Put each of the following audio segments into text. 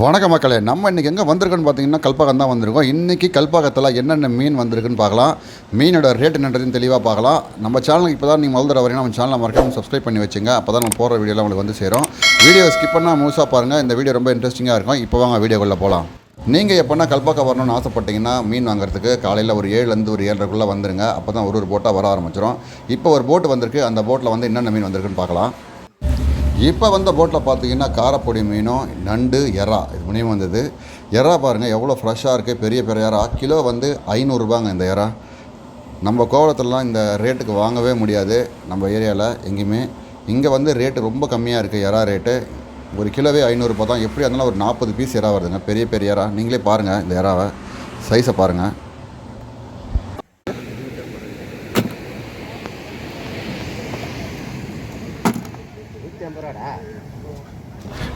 வணக்கம் மக்களே, நம்ம இன்றைக்கி எங்கே வந்திருக்குன்னு பார்த்தீங்கன்னா கல்பாக்கம் தான் வந்திருக்கோம். இன்றைக்கி கல்பாக்கத்தில் என்னென்ன மீன் வந்திருக்குன்னு பார்க்கலாம். மீனோட ரேட் என்னன்றதையும் தெளிவாக பார்க்கலாம். நம்ம சேனலுக்கு இப்போ தான் நீங்கள் முதல்ல வரீங்கன்னா நம்ம சேனலை மறக்காமல் சப்ஸ்கிரைப் பண்ணி வச்சுங்க. அப்போ தான் நம்ம போகிற வீடியோலாம் உங்களுக்கு வந்து சேரும். வீடியோ ஸ்கிப் பண்ணால் முழுசாக பாருங்கள். இந்த வீடியோ ரொம்ப இன்ட்ரெஸ்டிங்காக இருக்கும். இப்போ வாங்க வீடியோக்குள்ளே போகலாம். நீங்கள் எப்போனா கல்பாக்கம் வரணும்னு ஆசைப்பட்டீங்கன்னா மீன் வாங்குறதுக்கு காலையில் ஒரு 7லேருந்து ஒரு 7:30க்குள்ளே வந்துருங்க. அப்போ தான் ஒரு போட்டாக வர ஆரம்பிச்சிடும். இப்போ ஒரு போட்டு வந்திருக்கு. அந்த போட்டில் வந்து என்னென்ன மீன் வந்திருக்குன்னு பார்க்கலாம். இப்போ வந்த போட்டில் பார்த்தீங்கன்னா காரப்பொடி மீனும் நண்டு எறா இது மூணையும் வந்தது. எறா பாருங்கள் எவ்வளோ ஃப்ரெஷ்ஷாக இருக்குது. பெரிய பெரிய எறா கிலோ வந்து 500 இந்த எறா. நம்ம கோவளத்துலலாம் இந்த ரேட்டுக்கு வாங்கவே முடியாது. நம்ம ஏரியாவில் எங்கேயுமே இங்கே வந்து ரேட்டு ரொம்ப கம்மியாக இருக்குது. எறா ரேட்டு ஒரு கிலோவே 500 தான். எப்படி இருந்தாலும் ஒரு 40 பீஸ் எறா வருதுங்க. பெரிய பெரிய எறா. நீங்களே பாருங்கள் இந்த எறாவை சைஸை பாருங்கள்.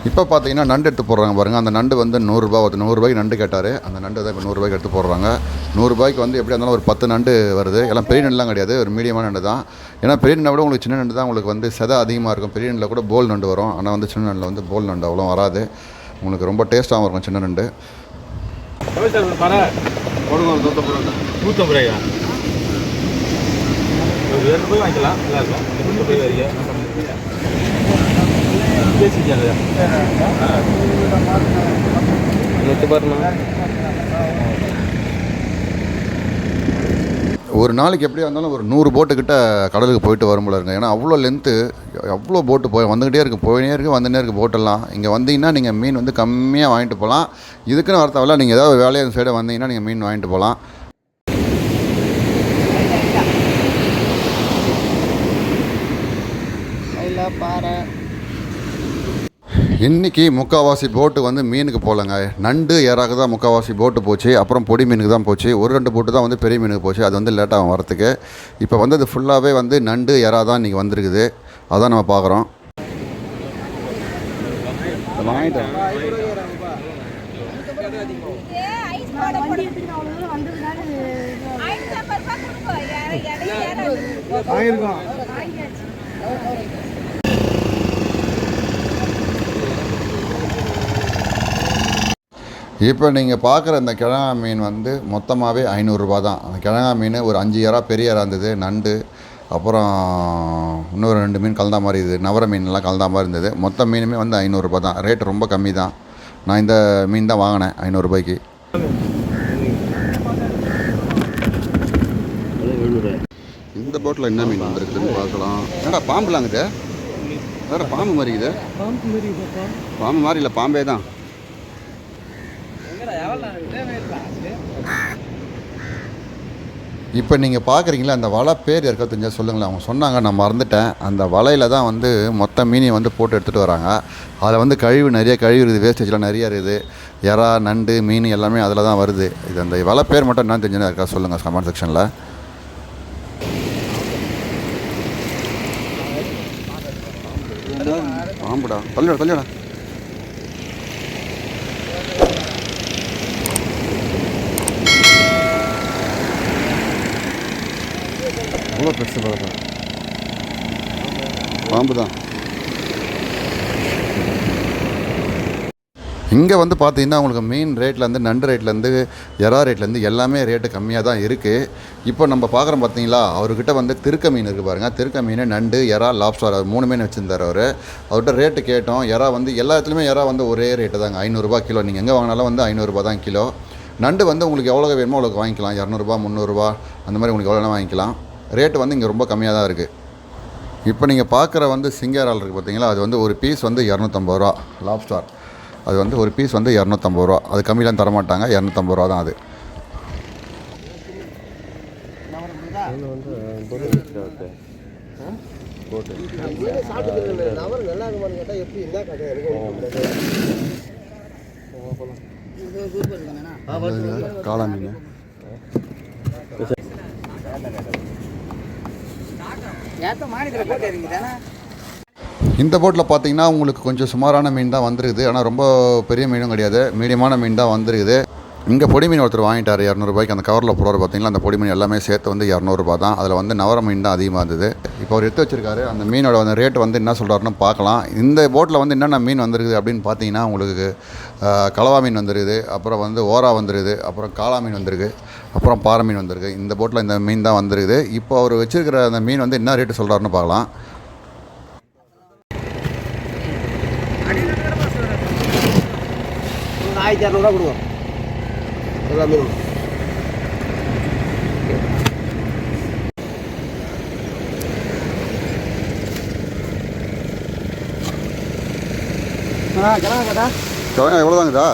இப்போ பார்த்தீங்கன்னா நண்டு எடுத்து போடுறாங்க பாருங்கள். அந்த நண்டு வந்து 100 வருது. 100 நண்டு கேட்டார். அந்த நண்டு தான் இப்போ 100 எடுத்து போடுறாங்க. 100 வந்து எப்படி இருந்தாலும் ஒரு 10 நண்டு வருது. எல்லாம் பெரிய நண்டுலாம் கிடையாது, ஒரு மீடியமான நண்டு தான். ஏன்னா பெரிய நண்டை விட உங்களுக்கு சின்ன நண்டு தான் உங்களுக்கு வந்து செதை அதிகமாக இருக்கும். பெரிய நண்டில் கூட போல் நண்டு வரும். ஆனால் வந்து சின்ன நண்டில் வந்து போல் நண்டு அவ்வளோ வராது. உங்களுக்கு ரொம்ப டேஸ்ட்டாகவும் இருக்கும் சின்ன நண்டு. ஒரு நாளைக்கு எப்படியா இருந்தாலும் ஒரு 100 போட்டுக்கிட்ட கடலுக்கு போயிட்டு வரும் போல இருங்க. ஏன்னா அவ்வளோ லென்த்து, அவ்வளோ போட்டு வந்துக்கிட்டே இருக்குது, போயினே இருக்குது, வந்துட்டே இருக்குது போட்டெல்லாம். இங்கே வந்தீங்கன்னா நீங்கள் மீன் வந்து கம்மியாக வாங்கிட்டு போகலாம். இதுக்குன்னு வரத்தவில்ல, நீங்கள் ஏதாவது வேலையை சைடு வந்தீங்கன்னா நீங்கள் மீன் வாங்கிட்டு போகலாம். இன்றைக்கி முக்கால்வாசி போட்டு வந்து மீனுக்கு போகலங்க. நண்டு எறாக்கு தான் முக்கால்வாசி போட்டு போச்சு. அப்புறம் பொடி மீனுக்கு தான் போச்சு. ஒரு 2 போட்டு தான் வந்து பெரிய மீனுக்கு போச்சு. அது வந்து லேட்டாகும் வரத்துக்கு. இப்போ வந்து அது ஃபுல்லாகவே வந்து நண்டு எறா தான் இன்றைக்கி வந்திருக்குது. அதான் நம்ம பார்க்குறோம். இப்போ நீங்கள் பார்க்குற இந்த கிழங்கா மீன் வந்து மொத்தமாகவே 500 தான். அந்த கிழங்கா மீன் ஒரு 5 எறா பெரிய எறா இருந்தது. நண்டு அப்புறம் இன்னொரு 2 மீன் கலந்தா மாதிரி இது நவர மீன்லாம் கலந்தா மாதிரி இருந்தது. மொத்த மீனுமே வந்து 500 தான். ரேட்டு ரொம்ப கம்மி தான். நான் இந்த மீன் தான் வாங்கினேன் 500. இந்த போட்டில் என்ன மீன் வந்துருக்குதுன்னு பார்க்கலாம். என்னடா பாம்புலாங்குது? வேறு பாம்பு மாதிரி இது. பாம்பு மாதிரி இல்லை, பாம்பே தான். இப்போ நீங்கள் பார்க்குறீங்களா அந்த வலை பேர் இருக்க தெரிஞ்சால் சொல்லுங்களேன். அவங்க சொன்னாங்க, நான் மறந்துட்டேன். அந்த வலையில் தான் வந்து மொத்த மீனையும் வந்து போட்டு எடுத்துகிட்டு வராங்க. அதில் வந்து நிறைய கழிவு இருக்குது, வேஸ்டேஜ்லாம் நிறைய இருக்குது. எறா நண்டு மீன் எல்லாமே அதில் தான் வருது. இது அந்த வலை பேர் மட்டும் என்ன தெரிஞ்சுன்னா இருக்கா சொல்லுங்கள் கமெண்ட் செக்ஷனில். பாம்புடா, தள்ளிடா. அவ்வளோ பெருசு பாருங்க, பாம்பு தான். இங்கே வந்து பார்த்தீங்கன்னா உங்களுக்கு மீன் ரேட்லேருந்து நண்டு ரேட்லேருந்து எறா ரேட்லேருந்து எல்லாமே ரேட்டு கம்மியாக தான் இருக்குது. இப்போ நம்ம பார்க்குறோம் பார்த்தீங்களா, அவர்கிட்ட வந்து திருக்க மீன் இருக்குது பாருங்கள். திருக்க மீன் நண்டு எறா லாப்ஸ்டார் அது 3 மீன் வச்சுருந்தார் அவர். அவர்கிட்ட ரேட்டு கேட்டோம். எறா வந்து எல்லா இடத்துலையுமே எறா வந்து ஒரே ரேட்டு தாங்க, 500 கிலோ. நீங்கள் எங்கே வாங்கினாலும் வந்து 500 தான் கிலோ. நண்டு வந்து உங்களுக்கு எவ்வளோ வேணுமோ அவ்வளோக்கு வாங்கிக்கலாம். 200 300 அந்த மாதிரி உங்களுக்கு எவ்வளோ வாங்கிக்கலாம். ரேட்டு வந்து இங்கே ரொம்ப கம்மியாக தான் இருக்குது. இப்போ நீங்கள் பார்க்குற வந்து சிங்கரால் இருக்குது பார்த்தீங்களா, அது வந்து ஒரு பீஸ் வந்து 250 லாப்ஸ்டார். அது வந்து ஒரு பீஸ் வந்து 250. அது கம்மியெலாம் தரமாட்டாங்க, 250 தான் அது. காளா மீன் இந்த போட்டில் பார்த்தீங்கன்னா உங்களுக்கு கொஞ்சம் சுமாரான மீன் தான் வந்துருக்குது. ஆனால் ரொம்ப பெரிய மீனும் கிடையாது, மீடியமான மீன் தான் வந்துருக்குது. இங்கே பொடி மீன் ஒருத்தர் வாங்கிட்டார் 200 அந்த கவரில் போடுற பார்த்தீங்களா, அந்த பொடி மீன் எல்லாமே சேர்த்து வந்து 200 தான். அதில் வந்து நவர மீன் தான் அதிகமாக இருந்தது. இப்போ அவர் எடுத்து வச்சிருக்காரு. அந்த மீனோட அந்த ரேட் வந்து என்ன சொல்கிறாருன்னு பார்க்கலாம். இந்த போட்டில் வந்து என்னென்ன மீன் வந்துருக்குது அப்படின்னு பார்த்தீங்கன்னா, உங்களுக்கு கலவா மீன் வந்துருக்குது, அப்புறம் வந்து ஓரா வந்துருக்குது, அப்புறம் காளா மீன் வந்துருக்கு, அப்புறம் பாறை மீன் வந்துருக்கு. இந்த போட்டில் இந்த மீன் தான் வந்துருக்குது. இப்போ அவர் வச்சுருக்கிற அந்த மீன் வந்து என்ன ரேட்டு சொல்கிறாருன்னு பார்க்கலாம். $1200 கொடுங்க மீன். கிழங்கா எவ்வளோதாங்கதா?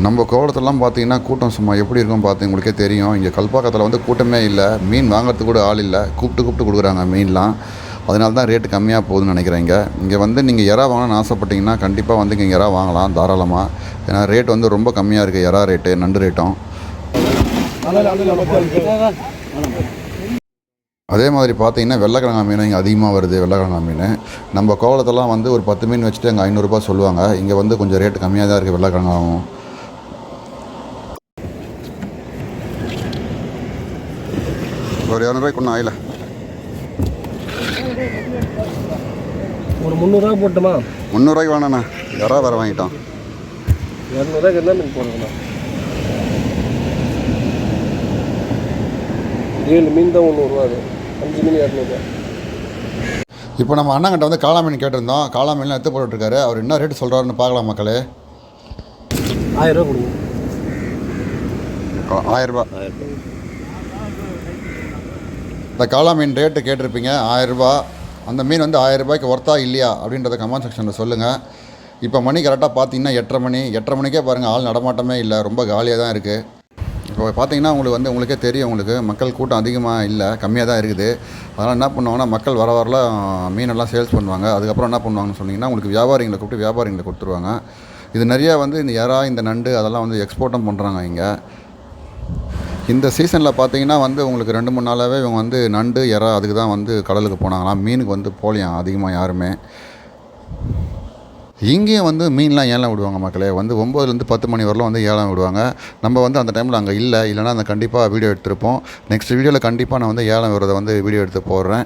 நம்ம கோவளத்தெல்லாம் பார்த்தீங்கன்னா கூட்டம் சும்மா எப்படி இருக்கும் பார்த்து உங்களுக்கே தெரியும். இங்கே கல்பாக்கத்தில் வந்து கூட்டமே இல்லை, மீன் வாங்குறதுக்கு கூட ஆள் இல்லை, கூப்பிட்டு கொடுக்குறாங்க மீன்லாம். அதனால தான் ரேட்டு கம்மியாக போகுதுன்னு நினைக்கிறேன். இங்கே வந்து நீங்கள் இறா வாங்கணும்னு ஆசைப்பட்டீங்கன்னா கண்டிப்பாக வந்து இங்கே இறா வாங்கலாம் தாராளமாக. ஏன்னா ரேட் வந்து ரொம்ப கம்மியாக இருக்குது, இறா ரேட்டு நண்டு ரேட்டும். அதே மாதிரி பார்த்தீங்கன்னா வெள்ளைக்கிழங்கா மீன் இங்கே அதிகமாக வருது. வெள்ளைக்கிழங்கா மீன் நம்ம கோவளத்தெல்லாம் வந்து ஒரு 10 மீன் வச்சுட்டு அங்கே 500 சொல்லுவாங்க. இங்கே வந்து கொஞ்சம் ரேட்டு கம்மியாக தான் இருக்குது வெள்ளைக்கிழங்காவும். ஒரு 200 ஒன்றும் ஆயில. ஒரு 300 போட்டுமா? 300 வேணாண்ணா, இறா வேறு வாங்கிட்டோம். 200 என்ன மீன் போடுறேண்ணா? 7 மீன் தான் 100 அது, 5 மீன் 200. இப்போ நம்ம அண்ணங்கிட்ட வந்து காளா மீன் கேட்டிருந்தோம். காளா மீன்லாம் எடுத்து போட்டுருக்காரு. அவர் என்ன ரேட்டு சொல்கிறாருன்னு பார்க்கலாம் மக்களே. 1000 கொடுங்க. 1000. இந்த காளா மீன் ரேட்டு கேட்டிருப்பீங்க 1000. அந்த மீன் வந்து 1000 ஒர்த்தா இல்லையா அப்படின்றத கமெண்ட் செக்ஷனில் சொல்லுங்கள். இப்போ மணி கரெக்டாக பார்த்தீங்கன்னா 8:30 மணிக்கே பாருங்கள், ஆள் நடமாட்டமே இல்லை, ரொம்ப காலியாக தான் இருக்குது. இப்போ பார்த்தீங்கன்னா உங்களுக்கே தெரியும், உங்களுக்கு மக்கள் கூட்டம் அதிகமாக இல்லை, கம்மியாக தான் இருக்குது. அதனால் என்ன பண்ணுவாங்கன்னா மக்கள் வரலாம் மீனெல்லாம் சேல்ஸ் பண்ணுவாங்க. அதுக்கப்புறம் என்ன பண்ணுவாங்கன்னு சொன்னீங்கன்னா உங்களுக்கு வியாபாரிகளை கூப்பிட்டு வியாபாரிகளை கொடுத்துருவாங்க. இது நிறையா வந்து இந்த இறா இந்த நண்டு அதெல்லாம் வந்து எக்ஸ்போர்ட்டும் பண்ணுறாங்க இங்கே. இந்த சீசனில் பார்த்தீங்கன்னா வந்து உங்களுக்கு 2-3 நாளாகவே இவங்க வந்து நண்டு இறா அதுக்கு தான் வந்து கடலுக்கு போனாங்களாம். மீனுக்கு வந்து போகலையாம் அதிகமாக யாருமே. இங்கேயும் வந்து மீன்லாம் ஏலம் விடுவாங்க மக்களே. வந்து 9லேருந்து 10 மணி வரலாம் வந்து ஏலம் விடுவாங்க. நம்ம வந்து அந்த டைமில் அங்கே இல்லைன்னா அந்த கண்டிப்பாக வீடியோ எடுத்திருப்போம். நெக்ஸ்ட் வீடியோவில் கண்டிப்பாக நான் வந்து ஏலம் விடுறதை வந்து வீடியோ எடுத்து போடுறேன்.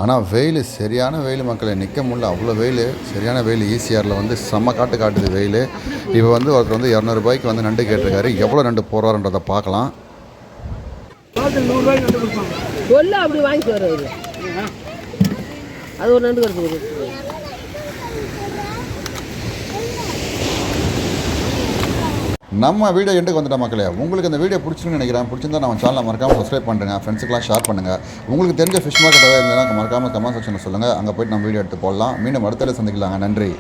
ஆனால் வெயில் சரியான வெயில் மக்களே, நிற்க முடியல, அவ்வளோ வெயில், சரியான வெயில். ஈசிஆரில் வந்து செம்ம காட்டுது வெயில். இப்போ வந்து ஒருத்தர் வந்து 200 வந்து நண்டு கேட்டிருக்காரு. எவ்வளோ நண்டு போடுறாருன்றதை பார்க்கலாம். அப்படி வாங்கிட்டு வர்றது அது ஒரு நண்டு கிடைச்சி. நம்ம வீடியோ எண்டுக்கு வந்துட்ட மக்களே. உங்களுக்கு இந்த வீடியோ பிடிச்சிருக்குன்னு நினைக்கிறேன். பிடிச்சிருந்தா நம்ம சேனலை மறக்காமல் சப்ஸ்கிரைப் பண்ணுங்க, ஃப்ரெண்ட்ஸுக்கெலாம் ஷேர் பண்ணுங்கள். உங்களுக்கு தெரிஞ்ச ஃபிஷ் மார்க்கெட் ஏதாவது இருந்தால் மறக்காமல் கமெண்ட் செக்ஷனில் சொல்லுங்கள். அங்கே போய்ட்டு நம்ம வீடியோ எடுத்து போடலாம். மீண்டும் அடுத்த சந்திக்கலாங்க. நன்றி.